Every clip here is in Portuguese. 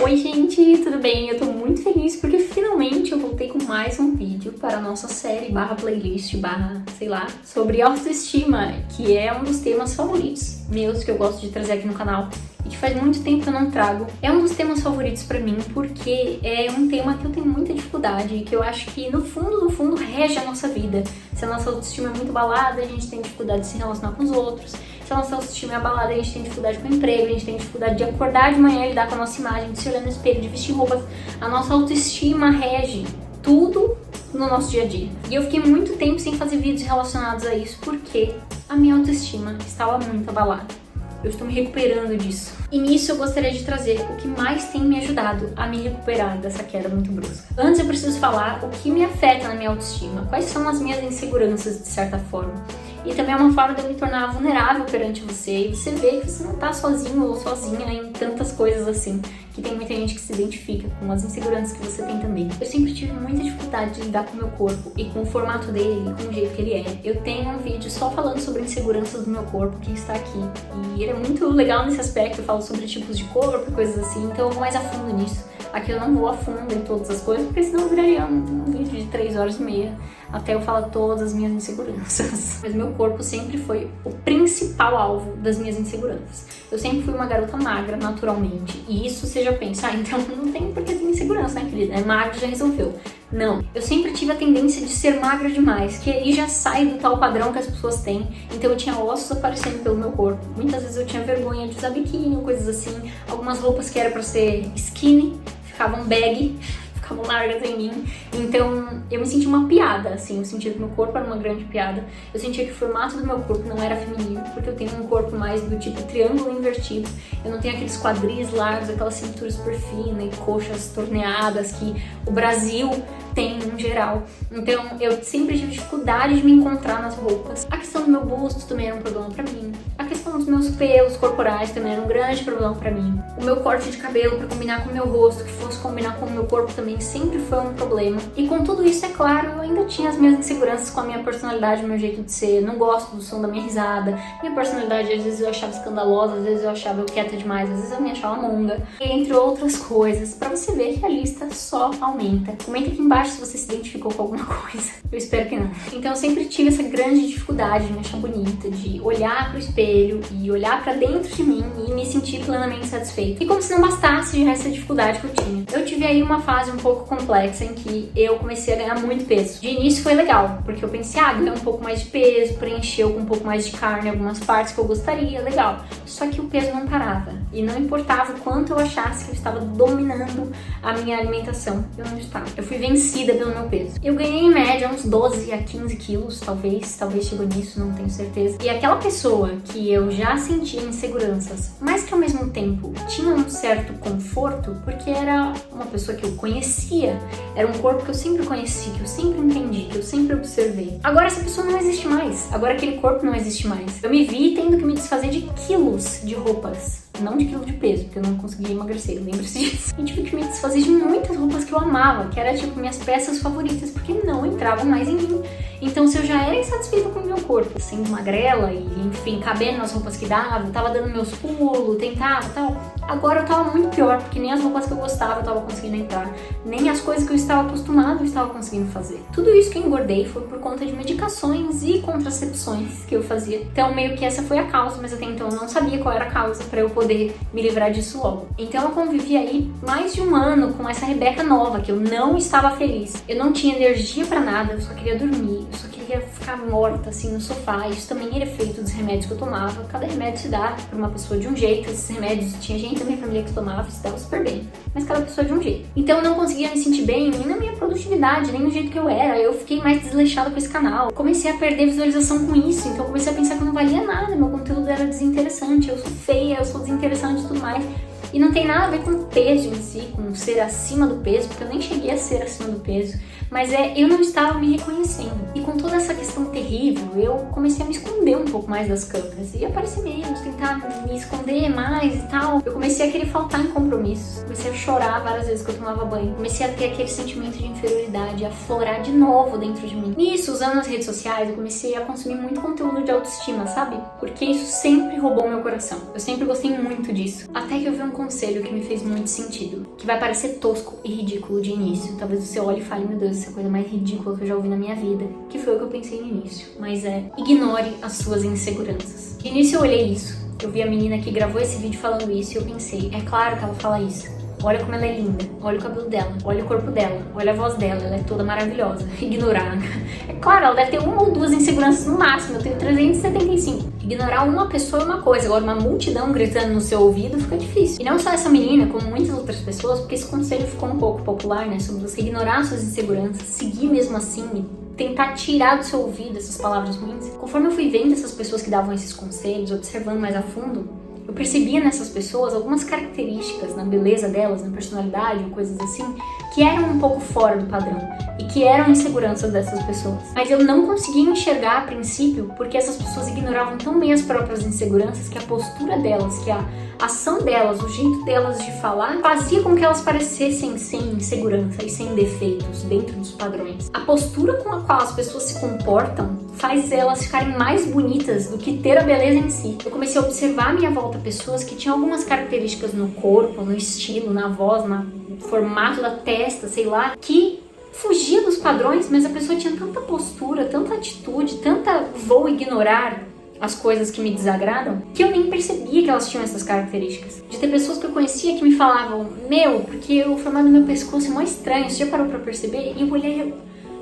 Oi gente, tudo bem? Eu tô muito feliz porque finalmente eu voltei com mais um vídeo para a nossa série /playlist sei lá, sobre autoestima, que é um dos temas favoritos meus que eu gosto de trazer aqui no canal e que faz muito tempo que eu não trago. É um dos temas favoritos pra mim porque é um tema que eu tenho muita dificuldade e que eu acho que no fundo rege a nossa vida. Se a nossa autoestima é muito abalada, a gente tem dificuldade de se relacionar com os outros. Se a nossa autoestima é abalada, a gente tem dificuldade com o emprego, a gente tem dificuldade de acordar de manhã e lidar com a nossa imagem, de se olhar no espelho, de vestir roupas. A nossa autoestima rege tudo no nosso dia a dia. E eu fiquei muito tempo sem fazer vídeos relacionados a isso porque a minha autoestima estava muito abalada. Eu estou me recuperando disso. E nisso eu gostaria de trazer o que mais tem me ajudado a me recuperar dessa queda muito brusca. Antes eu preciso falar o que me afeta na minha autoestima, quais são as minhas inseguranças de certa forma. E também é uma forma de eu me tornar vulnerável perante você e você ver que você não tá sozinho ou sozinha em tantas coisas assim, que tem muita gente que se identifica com as inseguranças que você tem também. Eu sempre tive muita dificuldade de lidar com o meu corpo e com o formato dele e com o jeito que ele é. Eu tenho um vídeo só falando sobre inseguranças do meu corpo que está aqui e ele é muito legal nesse aspecto. Eu falo sobre tipos de corpo e coisas assim, então eu vou mais a fundo nisso. Aqui eu não vou a fundo em todas as coisas, porque senão viraria um vídeo de 3 horas e meia até eu falar todas as minhas inseguranças. Mas meu corpo sempre foi o principal alvo das minhas inseguranças. Eu sempre fui uma garota magra, naturalmente. E isso você já pensa, então não tem por que ter insegurança, né, querida? É magro, já resolveu. Não. Eu sempre tive a tendência de ser magra demais, que aí já sai do tal padrão que as pessoas têm. Então eu tinha ossos aparecendo pelo meu corpo. Muitas vezes eu tinha vergonha de usar biquíni ou coisas assim. Algumas roupas que era pra ser skinny ficavam baggy, ficavam largas em mim. Então eu me sentia uma piada, assim. Eu sentia que meu corpo era uma grande piada. Eu sentia que o formato do meu corpo não era feminino, porque eu tenho um corpo mais do tipo triângulo invertido. Eu não tenho aqueles quadris largos, aquela cintura super fina e coxas torneadas que o Brasil tem em geral. Então eu sempre tive dificuldade de me encontrar nas roupas. A questão do meu busto também era um problema pra mim. A questão dos meus pelos corporais também era um grande problema pra mim. O meu corte de cabelo pra combinar com o meu rosto, que fosse combinar com o meu corpo também sempre foi um problema. E com tudo isso, é claro, eu ainda tinha as minhas inseguranças com a minha personalidade, o meu jeito de ser. Não gosto do som da minha risada. Minha personalidade, às vezes eu achava escandalosa, às vezes eu achava eu quieta demais, às vezes eu me achava monga. Entre outras coisas, pra você ver que a lista só aumenta. Comenta aqui embaixo se você se identificou com alguma coisa. Eu espero que não. Então eu sempre tive essa grande dificuldade de me achar bonita, de olhar pro espelho e olhar pra dentro de mim e me sentir plenamente satisfeita. E como se não bastasse já essa dificuldade que eu tinha. Eu tive aí uma fase um pouco complexa em que eu comecei a ganhar muito peso. De início foi legal, porque eu pensei, ganhar um pouco mais de peso, preencheu com um pouco mais de carne em algumas partes que eu gostaria, legal. Só que o peso não parava. E não importava o quanto eu achasse que eu estava dominando a minha alimentação, eu não estava. Eu fui vencida pelo meu peso. Eu ganhei em média uns 12 a 15 quilos, talvez chegou nisso, não tenho certeza. E aquela pessoa que eu já sentia inseguranças, mas que ao mesmo tempo tinha um certo conforto, porque era uma pessoa que eu conhecia, era um corpo que eu sempre conheci, que eu sempre entendi, que eu sempre observei. Agora essa pessoa não existe mais, agora aquele corpo não existe mais. Eu me vi tendo que me desfazer de quilos de roupas. Não de quilo de peso, porque eu não conseguia emagrecer, lembre-se disso. E tive que me desfazer de muitas roupas que eu amava, que era tipo minhas peças favoritas, porque não entravam mais em mim. Então se eu já era insatisfeita com o meu corpo, sendo magrela e enfim, cabendo nas roupas que dava, tava dando meus pulos, tentava e tal, agora eu tava muito pior, porque nem as roupas que eu gostava eu tava conseguindo entrar, nem as coisas que eu estava acostumada eu estava conseguindo fazer. Tudo isso que eu engordei foi por conta de medicações e contracepções que eu fazia. Então meio que essa foi a causa, mas até então eu não sabia qual era a causa pra eu poder me livrar disso logo. Então eu convivi aí mais de um ano com essa Rebeca nova, que eu não estava feliz. Eu não tinha energia pra nada, eu só queria dormir, eu só queria ficar morta assim no sofá. Isso também era efeito dos remédios que eu tomava. Cada remédio se dá pra uma pessoa de um jeito. Esses remédios, tinha gente da minha família que tomava e se dava super bem, mas cada pessoa de um jeito. Então eu não conseguia me sentir bem nem na minha produtividade, nem no jeito que eu era. Eu fiquei mais desleixada com esse canal. Comecei a perder visualização com isso, então eu comecei a pensar que não valia nada, meu conteúdo era desinteressante, eu sou feia, eu sou desinteressante e tudo mais. E não tem nada a ver com o peso em si, com ser acima do peso, porque eu nem cheguei a ser acima do peso, mas eu não estava me reconhecendo. E com toda essa questão terrível, eu comecei a me esconder um pouco mais das câmeras e aparecer menos, tentar me esconder mais e tal. Eu comecei a querer faltar em compromissos, comecei a chorar várias vezes que eu tomava banho, comecei a ter aquele sentimento de inferioridade, a florar de novo dentro de mim. Nisso, usando as redes sociais, eu comecei a consumir muito conteúdo de autoestima, sabe? Porque isso sempre roubou meu coração. Eu sempre gostei muito disso. Até que eu vi um conselho que me fez muito sentido, que vai parecer tosco e ridículo de início. Talvez você olhe e fale, meu Deus, essa é a coisa mais ridícula que eu já ouvi na minha vida, que foi o que eu pensei no início. Mas ignore as suas inseguranças. De início eu olhei isso, eu vi a menina que gravou esse vídeo falando isso e eu pensei, é claro que ela fala isso. Olha como ela é linda, olha o cabelo dela, olha o corpo dela, olha a voz dela, ela é toda maravilhosa. Ignorar. É claro, ela deve ter uma ou duas inseguranças no máximo, eu tenho 375. Ignorar uma pessoa é uma coisa, agora uma multidão gritando no seu ouvido fica difícil. E não só essa menina, como muitas outras pessoas, porque esse conselho ficou um pouco popular, né? Sobre você ignorar suas inseguranças, seguir mesmo assim e tentar tirar do seu ouvido essas palavras ruins. Conforme eu fui vendo essas pessoas que davam esses conselhos, observando mais a fundo, eu percebia nessas pessoas algumas características na beleza delas, na personalidade ou coisas assim, que eram um pouco fora do padrão e que eram inseguranças dessas pessoas. Mas eu não conseguia enxergar a princípio porque essas pessoas ignoravam tão bem as próprias inseguranças que a postura delas, que a ação delas, o jeito delas de falar, fazia com que elas parecessem sem insegurança e sem defeitos dentro dos padrões. A postura com a qual as pessoas se comportam faz elas ficarem mais bonitas do que ter a beleza em si. Eu comecei a observar à minha volta pessoas que tinham algumas características no corpo, no estilo, na voz, no formato da testa, sei lá, que fugia dos padrões, mas a pessoa tinha tanta postura, tanta atitude, tanta vou ignorar as coisas que me desagradam, que eu nem percebia que elas tinham essas características. De ter pessoas que eu conhecia que me falavam, meu, porque o formato do meu pescoço é mó estranho, você já parou pra perceber? E eu olhei,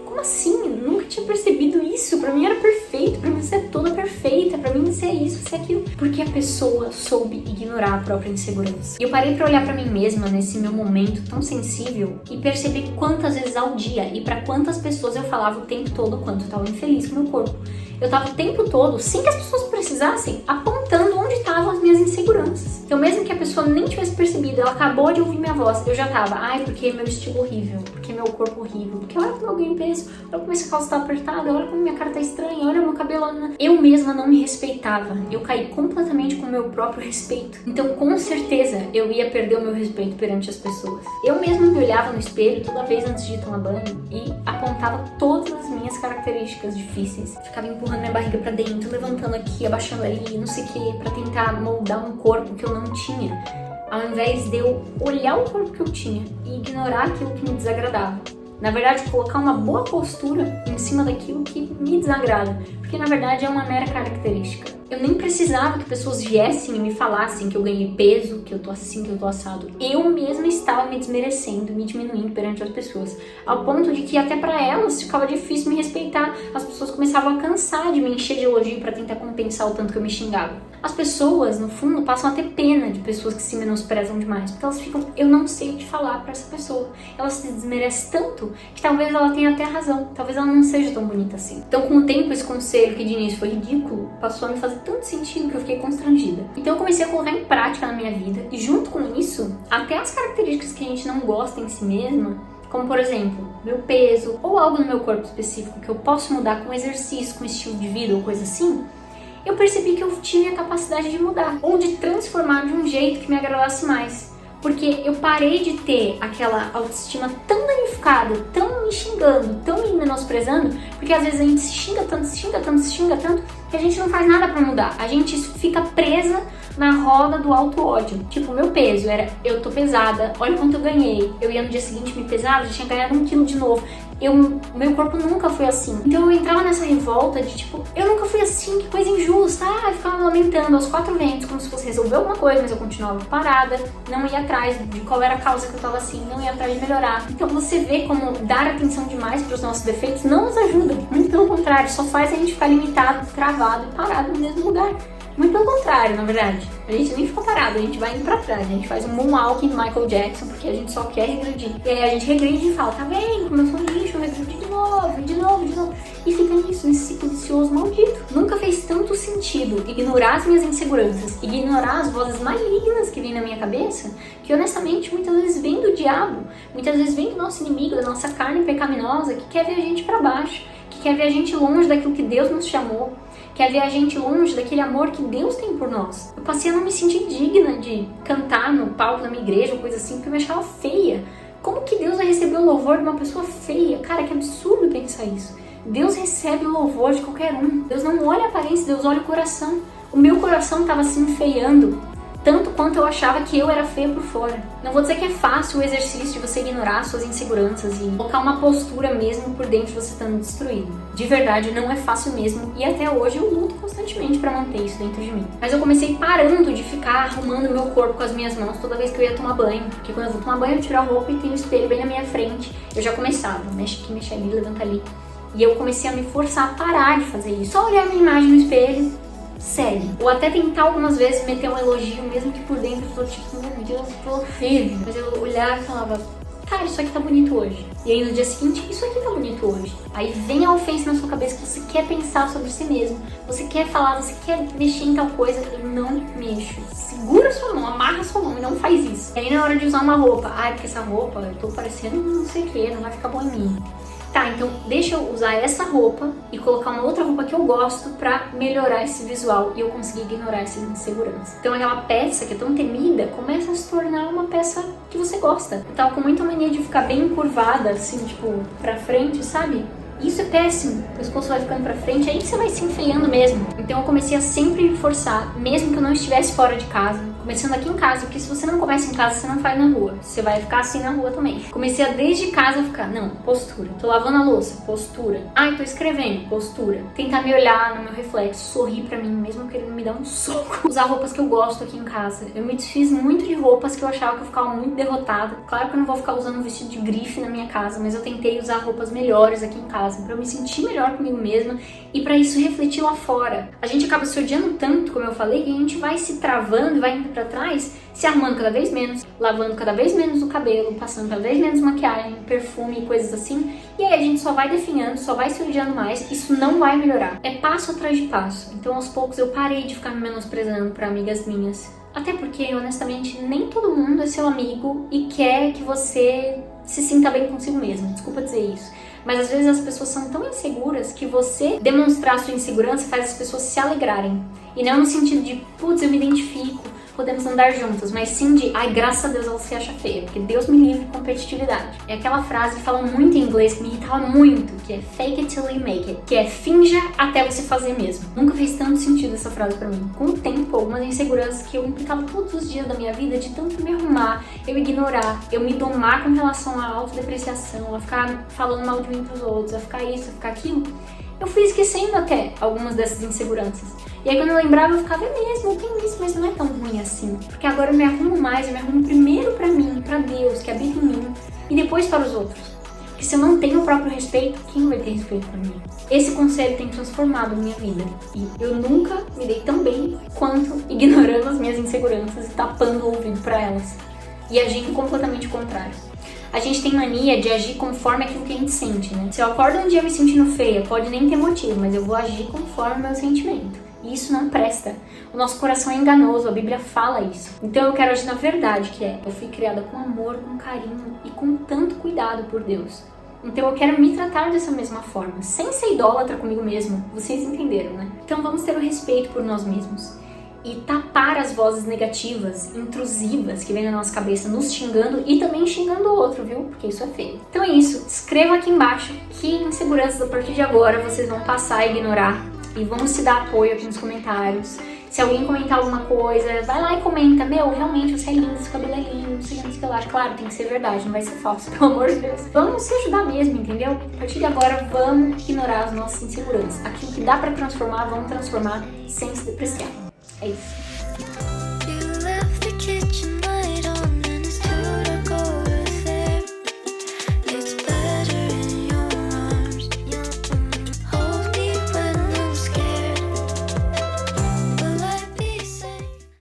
como assim? Eu nunca tinha percebido isso, pra mim era perfeito, pra mim você é toda perfeita, pra mim você é isso, você é aquilo. Porque a pessoa soube ignorar a própria insegurança. E eu parei pra olhar pra mim mesma nesse meu momento tão sensível e perceber quantas vezes ao dia e pra quantas pessoas eu falava o tempo todo o quanto eu tava infeliz com o meu corpo. Eu tava o tempo todo, sem que as pessoas precisassem, apontando onde estavam as minhas inseguranças. Então mesmo que a pessoa nem tivesse percebido, ela acabou de ouvir minha voz, eu já tava, ai, porque meu estilo horrível, porque meu corpo horrível, porque olha como eu ganho peso, olha como essa calça tá apertada, olha como minha cara tá estranha, olha meu cabelo. Eu mesma não me respeitava, eu caí completamente com o meu próprio respeito. Então com certeza eu ia perder o meu respeito perante as pessoas. Eu mesma me olhava no espelho toda vez antes de tomar banho e apontava todas as minhas características difíceis. Ficava empurrando minha barriga pra dentro, levantando aqui, abaixando ali, não sei o que, pra tentar moldar um corpo que eu não tinha, ao invés de eu olhar o corpo que eu tinha e ignorar aquilo que me desagradava. Na verdade, colocar uma boa postura em cima daquilo que me desagrada, porque na verdade é uma mera característica. Eu nem precisava que pessoas viessem e me falassem que eu ganhei peso, que eu tô assim, que eu tô assado. Eu mesma estava me desmerecendo, me diminuindo perante as pessoas, ao ponto de que até pra elas ficava difícil me respeitar. As pessoas começavam a cansar de me encher de elogio pra tentar compensar o tanto que eu me xingava. As pessoas, no fundo, passam a ter pena de pessoas que se menosprezam demais, porque elas ficam, eu não sei o que falar pra essa pessoa. Ela se desmerece tanto que talvez ela tenha até razão, talvez ela não seja tão bonita assim. Então, com o tempo, esse conselho, que de início foi ridículo, passou a me fazer tanto sentido que eu fiquei constrangida. Então eu comecei a colocar em prática na minha vida, e junto com isso, até as características que a gente não gosta em si mesma, como por exemplo, meu peso, ou algo no meu corpo específico que eu posso mudar com exercício, com estilo de vida ou coisa assim, eu percebi que eu tinha a capacidade de mudar, ou de transformar de um jeito que me agradasse mais. Porque eu parei de ter aquela autoestima tão danificada, tão me xingando, tão me menosprezando, porque às vezes a gente se xinga tanto, se xinga tanto, se xinga tanto, que a gente não faz nada pra mudar. A gente fica presa na roda do auto-ódio. Tipo, meu peso era, eu tô pesada, olha quanto eu ganhei. Eu ia no dia seguinte me pesar, já tinha ganhado 1 quilo de novo. Meu corpo nunca foi assim. Então eu entrava nessa revolta de tipo, eu nunca fui assim, que coisa injusta. Eu ficava me lamentando aos 4 ventos, como se fosse resolver alguma coisa, mas eu continuava parada, não ia atrás de qual era a causa que eu tava assim, não ia atrás de melhorar. Então você vê como dar atenção demais pros nossos defeitos não nos ajuda. Muito pelo contrário, só faz a gente ficar limitado, travado e parado no mesmo lugar. Muito pelo contrário, na verdade. A gente nem fica parado, a gente vai indo pra trás. A gente faz um moonwalk do Michael Jackson, porque a gente só quer regredir. E aí a gente regride e fala, tá vendo como eu sou um lixo, eu regredi de novo, de novo, de novo. E fica nisso, nesse ciclo vicioso maldito. Nunca fez tanto sentido ignorar as minhas inseguranças, ignorar as vozes malignas que vêm na minha cabeça, que honestamente muitas vezes vem do diabo, muitas vezes vem do nosso inimigo, da nossa carne pecaminosa, que quer ver a gente pra baixo, que quer ver a gente longe daquilo que Deus nos chamou, quer ver a gente longe daquele amor que Deus tem por nós. Eu passei a não me sentir digna de cantar no palco da minha igreja ou coisa assim, porque eu me achava feia. Como que Deus vai receber o louvor de uma pessoa feia? Cara, que absurdo pensar isso. Deus recebe o louvor de qualquer um. Deus não olha a aparência, Deus olha o coração. O meu coração estava se enfeiando tanto quanto eu achava que eu era feia por fora. Não vou dizer que é fácil o exercício de você ignorar suas inseguranças e colocar uma postura mesmo por dentro você estando destruído. De verdade, não é fácil mesmo e até hoje eu luto constantemente pra manter isso dentro de mim. Mas eu comecei parando de ficar arrumando meu corpo com as minhas mãos toda vez que eu ia tomar banho. Porque quando eu vou tomar banho, eu tiro a roupa e tem o espelho bem na minha frente. Eu já começava, mexe aqui, mexe ali, levanta ali. E eu comecei a me forçar a parar de fazer isso. Só olhar minha imagem no espelho, sério. Ou até tentar algumas vezes meter um elogio, mesmo que por dentro eu tô tipo, meu Deus, eu tô horrível. Mas eu olhava e falava, cara, isso aqui tá bonito hoje. E aí no dia seguinte, isso aqui tá bonito hoje. Aí vem a ofensa na sua cabeça que você quer pensar sobre si mesmo. Você quer falar, você quer mexer em tal coisa. Eu não mexo. Segura sua mão, amarra sua mão e não faz isso. E aí na hora de usar uma roupa, ai, porque essa roupa eu tô parecendo não sei o que, não vai ficar bom em mim. Tá, então deixa eu usar essa roupa e colocar uma outra roupa que eu gosto pra melhorar esse visual e eu conseguir ignorar essa insegurança. Então aquela peça que é tão temida começa a se tornar uma peça que você gosta. Eu tava com muita mania de ficar bem curvada, assim, tipo, pra frente, sabe? Isso é péssimo, o pescoço vai ficando pra frente, aí você vai se enfeiando mesmo. Então eu comecei a sempre me forçar, mesmo que eu não estivesse fora de casa, começando aqui em casa, porque se você não começa em casa, você não faz na rua. Você vai ficar assim na rua também. Comecei a desde casa ficar, não, postura. Tô lavando a louça, postura. Ai, tô escrevendo, postura. Tentar me olhar no meu reflexo, sorrir pra mim, mesmo querendo me dar um soco. Usar roupas que eu gosto aqui em casa. Eu me desfiz muito de roupas que eu achava que eu ficava muito derrotada. Claro que eu não vou ficar usando um vestido de grife na minha casa, mas eu tentei usar roupas melhores aqui em casa, pra eu me sentir melhor comigo mesma e pra isso refletir lá fora. A gente acaba se odiando tanto, como eu falei, que a gente vai se travando e vai indo pra trás, se arrumando cada vez menos, lavando cada vez menos o cabelo, passando cada vez menos maquiagem, perfume e coisas assim, e aí a gente só vai definhando, só vai se odiando mais, isso não vai melhorar. É passo atrás de passo. Então aos poucos eu parei de ficar me menosprezando pra amigas minhas. Até porque, honestamente, nem todo mundo é seu amigo e quer que você se sinta bem consigo mesmo. Desculpa dizer isso. Mas às vezes as pessoas são tão inseguras que você demonstrar a sua insegurança faz as pessoas se alegrarem. E não no sentido de, putz, eu me identifico, podemos andar juntos, mas sim de, ai, graças a Deus ela se acha feia, porque Deus me livre de competitividade. É aquela frase que falam muito em inglês, que me irritava muito, que é fake it till you make it, que é finja até você fazer mesmo. Nunca fez tanto sentido essa frase pra mim. Com o tempo, algumas inseguranças que eu implicava todos os dias da minha vida, de tanto me arrumar, eu ignorar, eu me domar com relação à autodepreciação, a ficar falando mal de mim pros outros, a ficar isso, a ficar aquilo, eu fui esquecendo até algumas dessas inseguranças. E aí quando eu lembrava, eu ficava, é mesmo, eu tenho isso, mas não é tão ruim assim. Porque agora eu me arrumo mais, eu me arrumo primeiro pra mim, pra Deus, que habita em mim, e depois para os outros. Porque se eu não tenho o próprio respeito, quem vai ter respeito por mim? Esse conselho tem transformado a minha vida. E eu nunca me dei tão bem quanto ignorando as minhas inseguranças e tapando o ouvido pra elas. E agindo completamente o contrário. A gente tem mania de agir conforme aquilo que a gente sente, né? Se eu acordo um dia me sentindo feia, pode nem ter motivo, mas eu vou agir conforme o meu sentimento. E isso não presta. O nosso coração é enganoso, a Bíblia fala isso. Então eu quero agir na verdade, que é, eu fui criada com amor, com carinho e com tanto cuidado por Deus. Então eu quero me tratar dessa mesma forma, sem ser idólatra comigo mesma. Vocês entenderam, né? Então vamos ter o respeito por nós mesmos. E tapar as vozes negativas, intrusivas que vêm na nossa cabeça, nos xingando e também xingando o outro, viu? Porque isso é feio. Então é isso, escreva aqui embaixo que inseguranças a partir de agora vocês vão passar a ignorar e vão se dar apoio aqui nos comentários. Se alguém comentar alguma coisa, vai lá e comenta, meu, realmente você é lindo, seu cabelo é lindo, não sei o que lá. Claro, tem que ser verdade, não vai ser falso, pelo amor de Deus. Vamos se ajudar mesmo, entendeu? A partir de agora, vamos ignorar as nossas inseguranças. Aquilo que dá pra transformar, vamos transformar sem se depreciar. É isso.